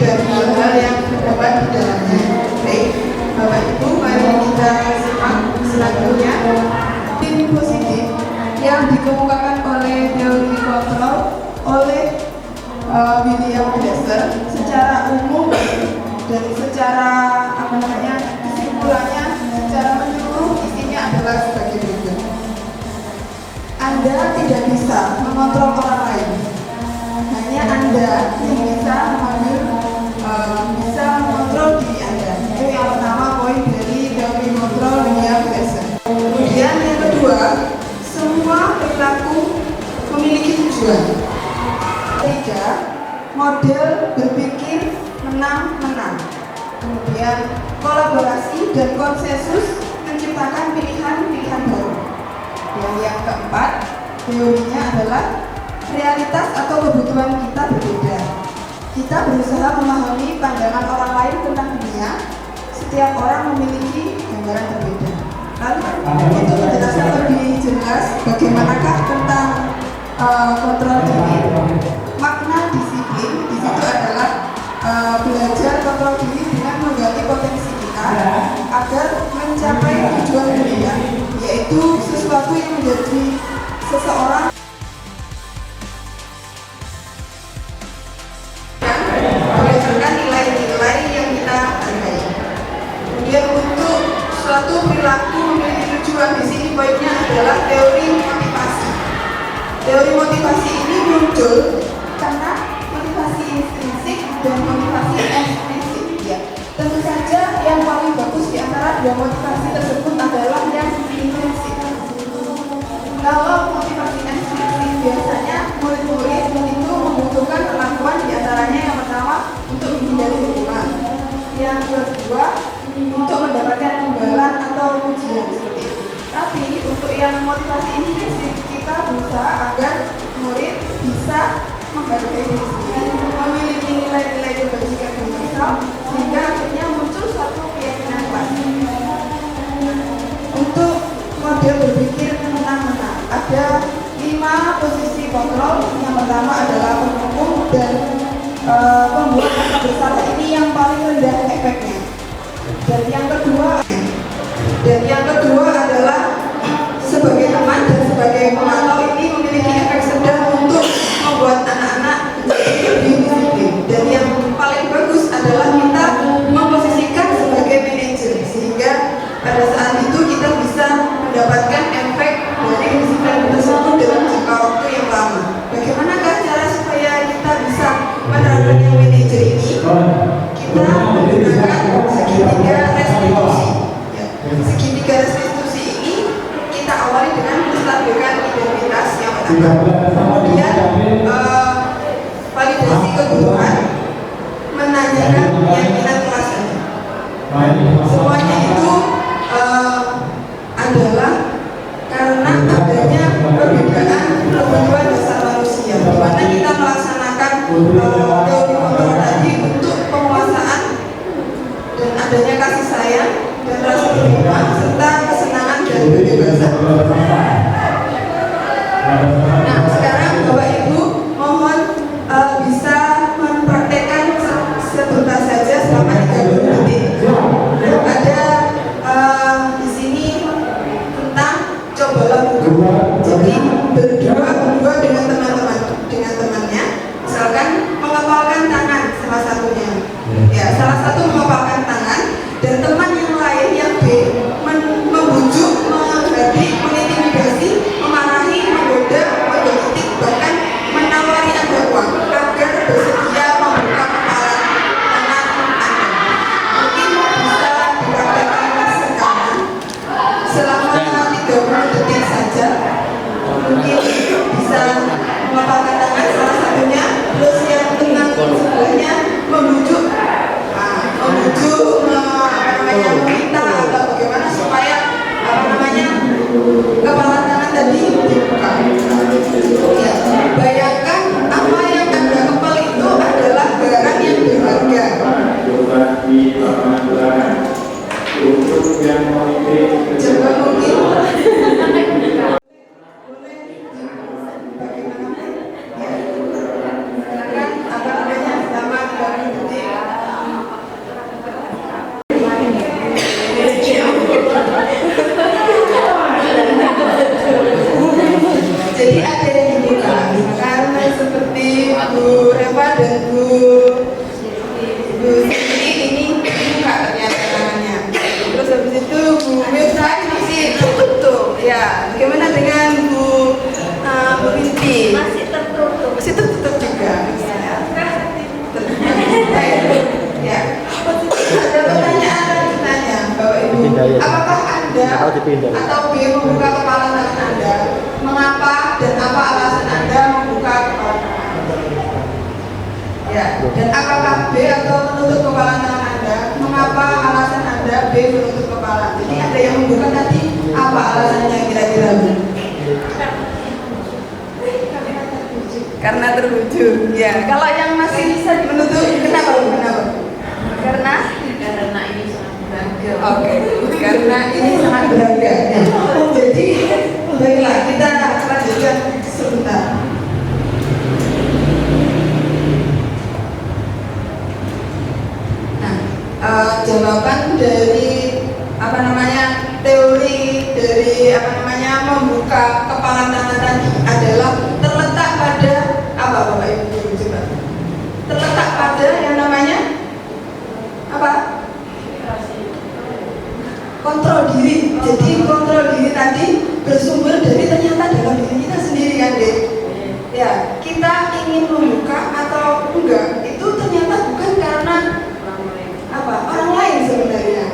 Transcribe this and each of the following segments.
dan hal-hal yang terdapat di dalamnya. Baik, Bapak Ibu, mari kita simak selanjutnya. Tim positif yang dikemukakan oleh teori kontrol oleh William Glasser secara umum dan secara kesimpulannya secara menyeluruh isinya adalah sebagai berikut. Anda tidak bisa mengontrol orang lain, hanya Anda yang bisa mengontrol diri Anda. Itu yang pertama, poin dari teori kontrol William Glasser. Kemudian yang kedua, semua perilaku memiliki tujuan. Ketiga, model berpikir menang-menang. Kemudian kolaborasi dan konsensus menciptakan pilihan-pilihan baru. Dan yang keempat, teorinya adalah realitas atau kebutuhan kita berbeda. Kita berusaha memahami pandangan orang lain tentang dunia. Setiap orang memiliki gambaran berbeda. Lalu untuk menjelaskan lebih jelas bagaimanakah tentang kontrol diri, makna disiplin di situ adalah belajar kontrol diri dengan menggali potensi kita agar mencapai tujuan mulia, yaitu sesuatu yang menjadi seseorang berdasarkan nilai-nilai yang kita hargai. Kemudian untuk suatu perilaku memiliki tujuan, di sini poinnya adalah teori motivasi. Teori motivasi ini muncul karena motivasi intrinsik dan motivasi ekstrinsik. Ya, tentu saja yang paling bagus di antara dua motivasi tersebut adalah yang intrinsik. Kalau motivasi ekstrinsik biasanya murid-murid itu membutuhkan kemampuan di antaranya yang pertama untuk menghindari hukuman, yang kedua untuk mendapatkan imbalan atau pujian seperti itu. Tapi untuk yang motivasi intrinsik kita berusaha agar murid bisa menghargai diri sendiri, memiliki nilai-nilai kebajikan universal, sehingga akhirnya muncul suatu keyakinan pasti. Untuk model berpikir menang-menang, ada 5 posisi kontrol. Yang pertama adalah penghukum dan pembuat rasa bersalah, ini yang paling rendah efeknya. Dan yang kedua adalah sebagai teman dan sebagai pemantau, ini memiliki efek sedang untuk membuat anak-anak menjadi lebih disiplin. Dan yang paling bagus adalah kita memposisikan sebagai manajer, sehingga pada saat itu kita bisa mendapatkan efek dari disiplin tersebut dalam jangka waktu yang lama. Bagaimanakah cara supaya kita bisa menerapkan yang manajer ini? Kita menggunakan segitiga restitusi. Segitiga restitusi ini kita awali dengan menstabilkan identitas yang pertama, kemudian validasi kebutuhan, menanyakan keyakinan kelasnya. Semuanya itu adalah karena adanya perbedaan kebutuhan dasar manusia, di mana kita melaksanakan teori kontrol tadi untuk penguasaan dan adanya kasih sayang dan rasa terima serta kesenangan dan kebebasan. Nah, sekarang Bapak Ibu mohon bisa mempraktekkan sebentar saja selama 30 detik. Ada di sini tentang cobalah buku. Jadi berdua dengan temannya, misalkan mengepalkan tangan salah satunya. Ya, salah satu mengepalkan tangan dan teman yang lain yang B membujuk, menghadik, mengintimidasi, memarahi, menggoda, menggelitik, bahkan menawari Anda uang agar bersedia membuka kepala tangan Anda. dipindah ya. Apakah Anda atau B membuka kepala tangan Anda? Mengapa dan apa alasan Anda membuka kepala tangan Anda? Ya, dan apakah B atau menutup kepala tangan Anda? Mengapa alasan Anda B menutup kepala? Jadi ada yang membuka tadi, apa alasannya kira-kira? Karena terwujud. Ya, kalau yang masih bisa menutup, kenapa? Karena ini sangat berharga. Oke, karena ini sangat berharga. Jadi, baiklah kita lanjutkan sebentar. Nah, jawaban dari teori dari membuka kepala tangan tadi adalah terletak pada apa, Bapak Ibu? Coba. Terletak pada yang namanya apa? Kontrol diri. Jadi kontrol diri tadi bersumber dari ternyata dalam diri kita sendiri kan, Dek? Ya, kita ingin membuka atau enggak itu ternyata bukan karena orang lain sebenarnya.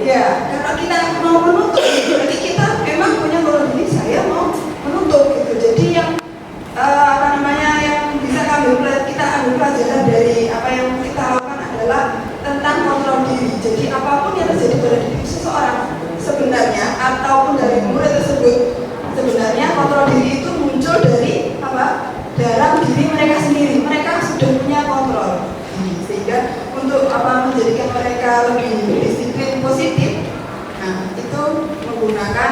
Ya, karena kita mau menutup, berarti kita memang punya kontrol diri. Saya mau menutup gitu. Jadi yang yang bisa kita ambil pelajaran dari apa yang kita lakukan adalah tentang kontrol diri. Jadi apapun yang terjadi pada diri seseorang sebenarnya ataupun dari murid tersebut, sebenarnya kontrol diri itu muncul dari dalam diri mereka sendiri. Mereka sudah punya kontrol, sehingga untuk menjadikan mereka lebih disiplin positif, nah itu menggunakan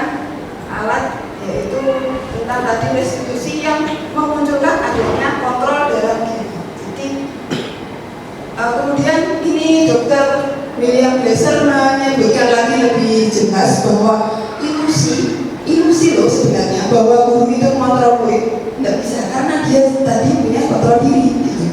alat, yaitu tentang tadi restitusi yang memunculkan adanya kontrol dalam diri. Jadi kemudian ini Dr. William Glasser menyebutkan lagi lebih jelas bahwa ilusi loh sebenarnya bahwa guru itu mengontrol murid tidak bisa karena dia tadi punya kontrol diri gitu.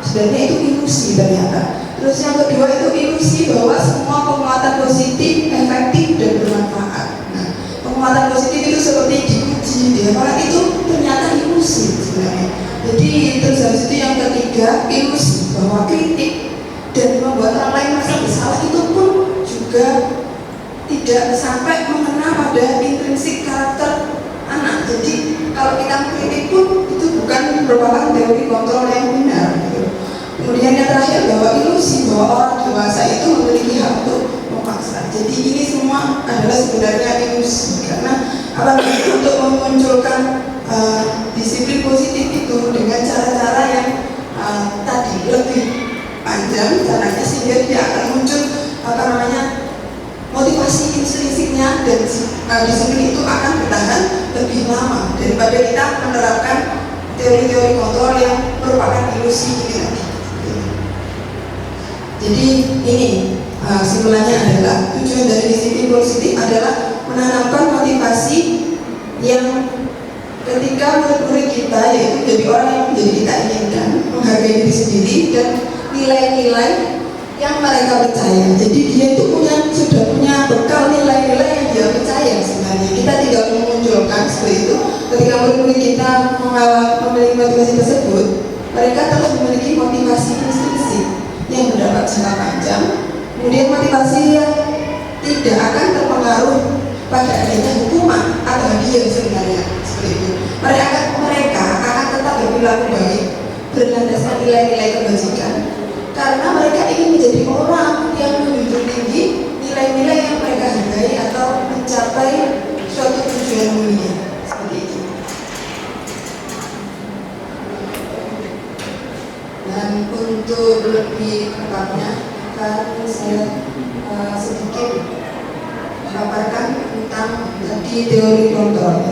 Sebenarnya itu ilusi ternyata. Terus yang kedua itu ilusi bahwa semua penguatan positif efektif dan bermanfaat. Nah, penguatan positif itu seperti dipuji, itu ternyata ilusi sebenarnya. Jadi terus habis itu yang ketiga ilusi bahwa kritik dan membuat orang lain merasa bersalah itu pun juga tidak sampai mengena pada intrinsik karakter anak. Jadi kalau kita mengkritik pun itu bukan merupakan teori kontrol yang benar gitu. Kemudian yang terakhir bahwa ilusi bahwa orang dewasa itu memiliki hak untuk memaksa. Jadi ini semua adalah sebenarnya ilusi karena untuk memunculkan disiplin positif itu dengan cara-cara yang tadi lebih panjang caranya sehingga dia akan muncul motivasi intrinsiknya dan disiplin itu akan bertahan lebih lama daripada kita menerapkan teori-teori kontrol yang merupakan ilusi ini tadi. Jadi ini simpulannya adalah tujuan dari disiplin positif adalah menanamkan motivasi yang ketika murid-murid kita yaitu menjadi orang yang menjadi kita inginkan, menghargai diri sendiri dan nilai-nilai yang mereka percaya. Jadi dia itu sudah punya bekal nilai-nilai yang dia percaya sebenarnya. Kita tidak memunculkan seperti itu. Ketika murid-murid kita memiliki motivasi tersebut, mereka terus memiliki motivasi intrinsik yang berdampak jangka panjang. Kemudian motivasi yang tidak akan terpengaruh pada adanya hukuman atau hadiah sebenarnya seperti itu. Mereka akan tetap berperilaku baik berlandaskan nilai-nilai kebajikan karena mereka ingin menjadi orang yang menjunjung tinggi nilai-nilai yang mereka hargai atau mencapai suatu tujuan mulia seperti itu. Dan untuk lebih tepatnya akan saya sedikit paparkan tentang tadi teori kontrol.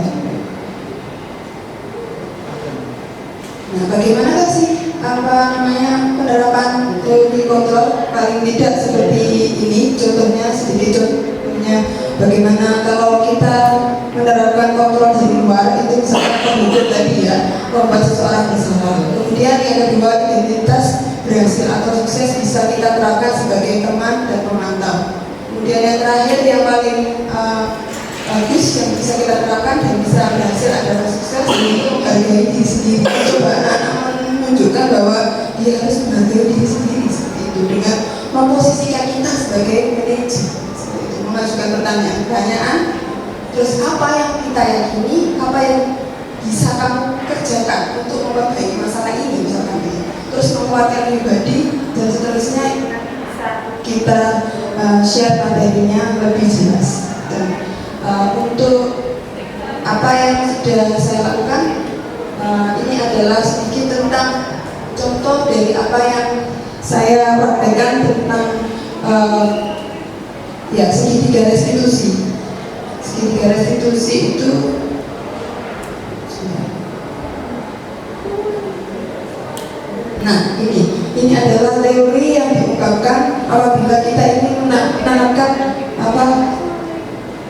Nah, bagaimana sih penerapan teori kontrol paling tidak seperti ini? Contohnya sedikit contohnya bagaimana kalau kita menerapkan kontrol dari luar itu misalnya penghidup tadi ya, membuat seseorang bersalah. Kemudian yang kedua identitas berhasil atau sukses bisa kita terapkan sebagai teman dan pemantau. Kemudian yang terakhir yang paling bagus yang bisa kita terapkan dan bisa berhasil adalah sukses yaitu menghargai diri sendiri. Coba anak-anak menunjukkan bahwa dia harus menghargai diri sendiri seperti itu dengan memposisikan kita sebagai manajer, seperti itu, mengajukan pertanyaan, terus apa yang kita yakini, apa yang bisa kamu kerjakan untuk memperbaiki masalah ini misalkan gitu. Terus menguatkan pribadi dan seterusnya kita share materinya lebih jelas. Dan untuk apa yang sudah saya lakukan, ini adalah sedikit tentang contoh dari apa yang saya praktekkan tentang segitiga restitusi. Segitiga restitusi itu ini adalah teori yang diungkapkan apabila kita ingin menanamkan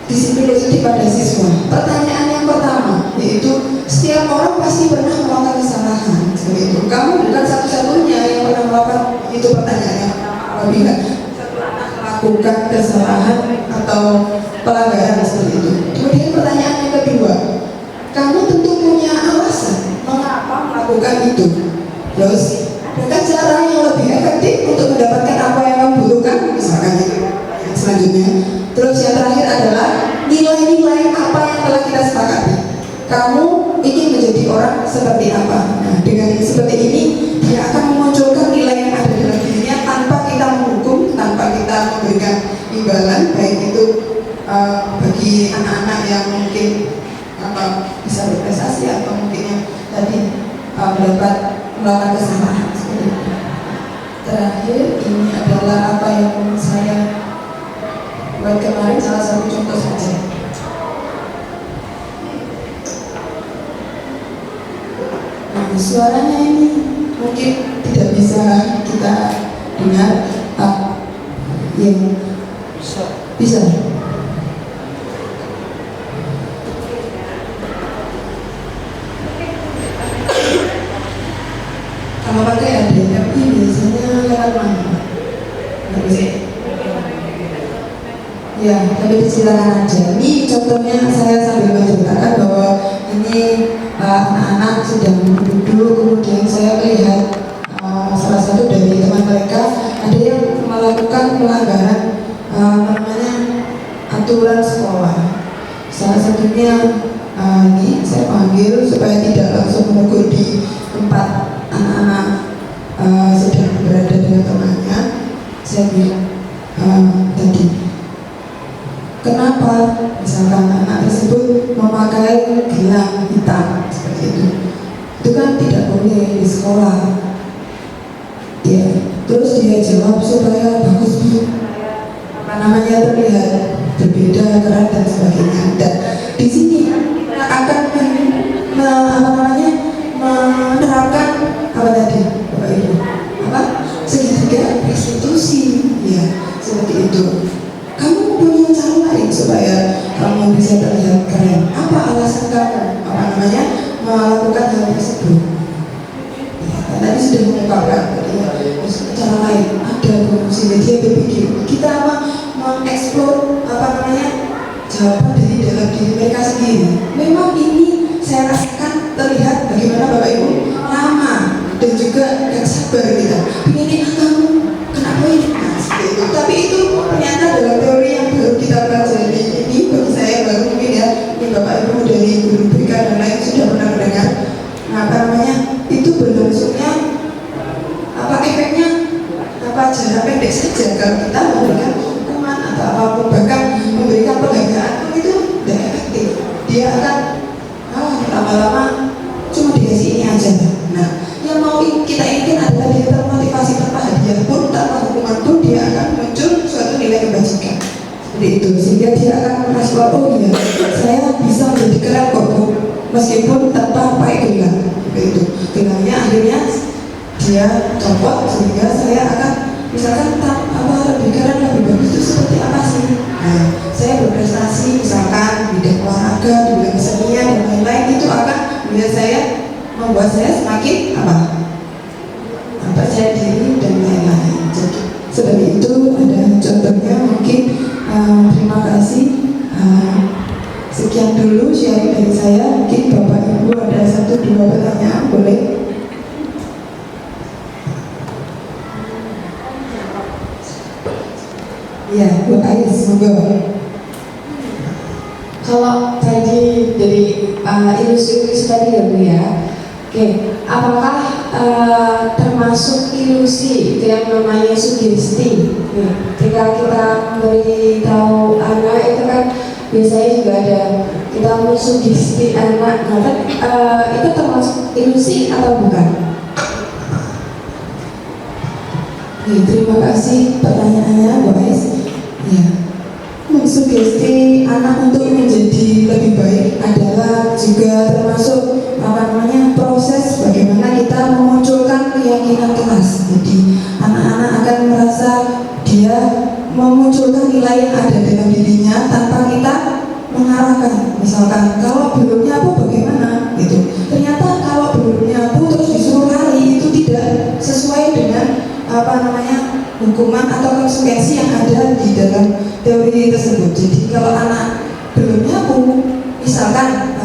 disiplin positif pada siswa. Pertanyaan yang pertama yaitu setiap orang pasti pernah melakukan kesalahan. Seperti itu. Kamu bukan satu-satunya yang pernah melakukan itu pertanyaannya. Apabila satu anak melakukan kesalahan atau pelanggaran seperti itu. Kemudian pertanyaan yang kedua, kamu tentu punya alasan mengapa melakukan itu. Terus adakah cara yang lebih efektif untuk mendapatkan apa yang kamu butuhkan? Misalkan itu. Selanjutnya, terus yang terakhir adalah nilai-nilai apa yang telah kita sepakati. Kamu ingin menjadi orang seperti apa? Nah, dengan seperti ini dia akan memunculkan nilai yang ada dalam dirinya tanpa kita menghukum, tanpa kita memberikan imbalan, baik itu bagi anak-anak yang mungkin bisa berprestasi atau mungkin yang tadi melakukan kesalahan. Terakhir, ini adalah apa yang saya buat kemarin, salah satu contoh saja. Nah, suaranya ini mungkin tidak bisa kita dengar. Bisa. Kalau pakai ADMI biasanya lewat mana? Nggak bisa. Ya, tapi silakan aja. Ini contohnya saya sambil menceritakan bahwa ini anak-anak sedang duduk, kemudian saya melihat salah satu dari teman mereka ada yang melakukan pelanggaran namanya aturan sekolah. Salah satunya ini saya panggil supaya tidak langsung menegur di tempat anak-anak sedang berada dengan temannya. Saya bilang tadi, kenapa misalkan anak tersebut memakai gelang hitam seperti itu kan tidak boleh di sekolah. Ya, terus dia jawab supaya bagus terlihat berbeda, keren dan sebagainya. Dan di sini akan menerapkan apa tadi, Bapak Ibu? Segitiga restitusi, ya seperti itu. Kamu punya cara lain supaya kamu bisa terlihat keren. Apa alasan kamu melakukan hal tersebut? Ya, tadi sudah mengungkapkan cara lain. Ada sehingga dia berpikir kita mengeksplor jawaban dari dalam diri mereka sendiri. Memang ini saya rasakan terlihat bagaimana Bapak Ibu lama dan juga gak sabar kita. Pengen kamu kenapa ini? Itu. Tapi itu ternyata dalam teori yang baru kita pelajari ini bagi saya baru mungkin ya, ini Bapak Ibu dari guru BK dan lain sudah pernah mendengar. Itu berlangsungnya efeknya jarak pendek saja kalau kita memberikan hukuman atau apapun, bahkan memberikan penghargaan pun itu tidak efektif. Dia akan lama-lama cuma dikasih ini aja. Nah, yang mau kita inginkan adalah dia termotivasi tanpa hadiah pun, tanpa hukuman pun, dia akan muncul suatu nilai kebajikan seperti itu, sehingga dia akan merasa oh iya, saya bisa menjadi keren kok Bu, meskipun tanpa pakai gelang seperti itu. Gelangnya akhirnya dia copot sehingga saya akan misalkan lebih keren, lebih bagus itu seperti apa sih? Nah, saya berprestasi misalkan di bidang olahraga, di bidang kesenian dan lain-lain, itu akan membuat saya semakin percaya diri dan lain-lain. Jadi seperti itu ada contohnya mungkin. Terima kasih. Sekian dulu sharing dari saya. Mungkin Bapak Ibu ada 1-2 pertanyaan, boleh? Ya, Bu Ais, semoga. Kalau tadi dari ilusi-ilusi tadi ya Bu ya, oke, apakah termasuk ilusi itu yang namanya sugesti? Ketika kita memberitahu anak itu kan biasanya juga ada kita mensugesti anak, itu termasuk ilusi atau bukan? Terima kasih pertanyaannya, Bu Ais. Ya, mensugesti anak untuk menjadi lebih baik adalah juga termasuk proses bagaimana kita memunculkan keyakinan keras. Jadi anak-anak akan merasa dia memunculkan nilai yang ada dalam dirinya tanpa kita mengarahkan. Misalkan kalau belum nyapu bagaimana gitu, ternyata kalau belum nyapu terus disuruh lari itu tidak sesuai dengan hukuman atau konsekuensi yang ada di dalam teori tersebut. Jadi kalau anak belum nyapu, misalkan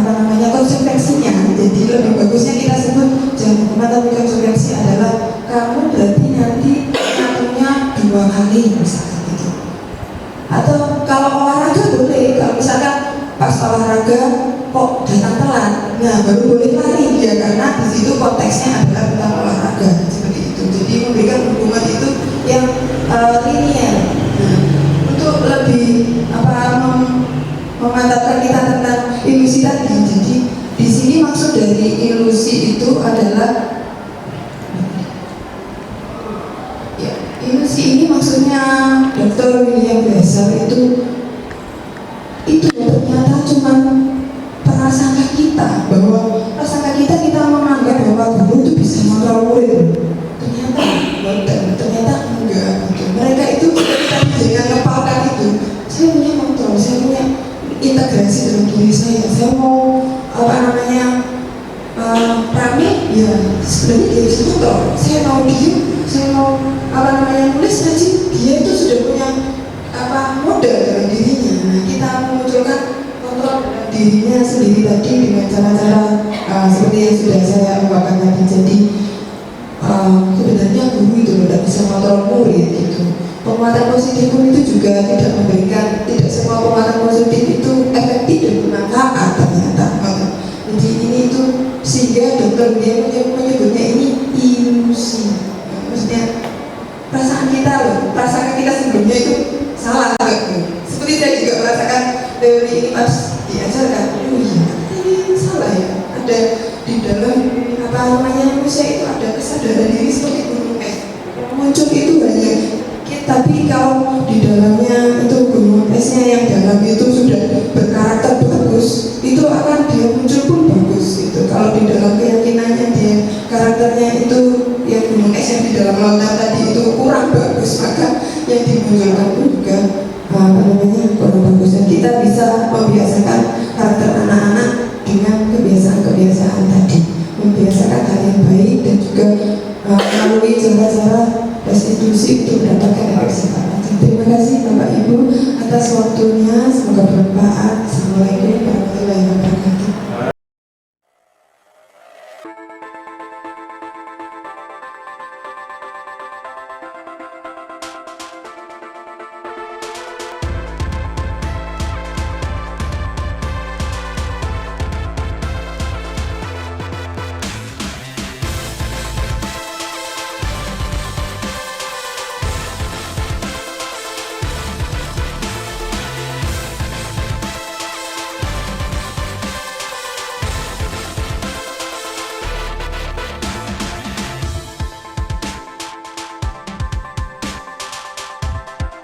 konsekuensinya, jadi lebih bagusnya kita sebut jangan hukuman tapi konsekuensi adalah kamu berarti nanti nyapunya 2 kali misalkan gitu. Atau kalau olahraga boleh, kalau misalkan pas olahraga kok datang telat, nah baru boleh lari ya, karena di situ konteksnya adalah tentang olahraga seperti itu. Jadi memberikan hukuman itu yang linear. Nah, untuk lebih memantapkan kita tentang ilusi tadi. Jadi di sini maksud dari ilusi itu adalah ya, ilusi ini maksudnya Dr. William Glasser itu ternyata cuma prasangka kita, bahwa prasangka kita menganggap bahwa guru itu bisa mengontrol murid. Ternyata enggak gitu. Mereka itu ketika dengan ngepalkan itu, saya punya kontrol, saya punya integrasi dalam diri saya mau pramil ya sebenarnya dia bisa kontrol. Saya mau diem, saya mau nulis aja, dia itu sudah punya modal dalam dirinya. Nah, kita memunculkan kontrol dalam dirinya sendiri tadi dengan cara-cara seperti yang sudah saya ungkapkan tadi. Jadi sebenarnya guru itu tidak bisa mengontrol murid gitu. Penguatan positif pun itu juga tidak semua penguatan positif itu efektif dan bermanfaat ternyata. Jadi ini itu sehingga dokter dia menyebutnya ini ilusi. Maksudnya perasaan kita sebelumnya itu salah gitu. Seperti saya juga merasakan teori ini pas diajarkan, oh iya ini salah ya. Ada di dalam manusia itu ada kesadaran diri seperti gunung es. Yang muncul itu hanya tapi kalau di dalamnya itu gunung esnya yang dalam itu sudah berkarakter bagus, itu akan dia muncul pun bagus gitu. Kalau di dalam keyakinannya dia karakternya itu yang gunung es yang di dalam lautan tadi itu kurang bagus, maka yang dimunculkan pun juga kurang bagus. Dan kita bisa membiasakan karakter anak-anak dengan kebiasaan-kebiasaan tadi, membiasakan hal yang baik dan juga melalui cara-cara restitusi untuk mendapatkan efek sekarang. Terima kasih Bapak Ibu atas waktunya, semoga bermanfaat.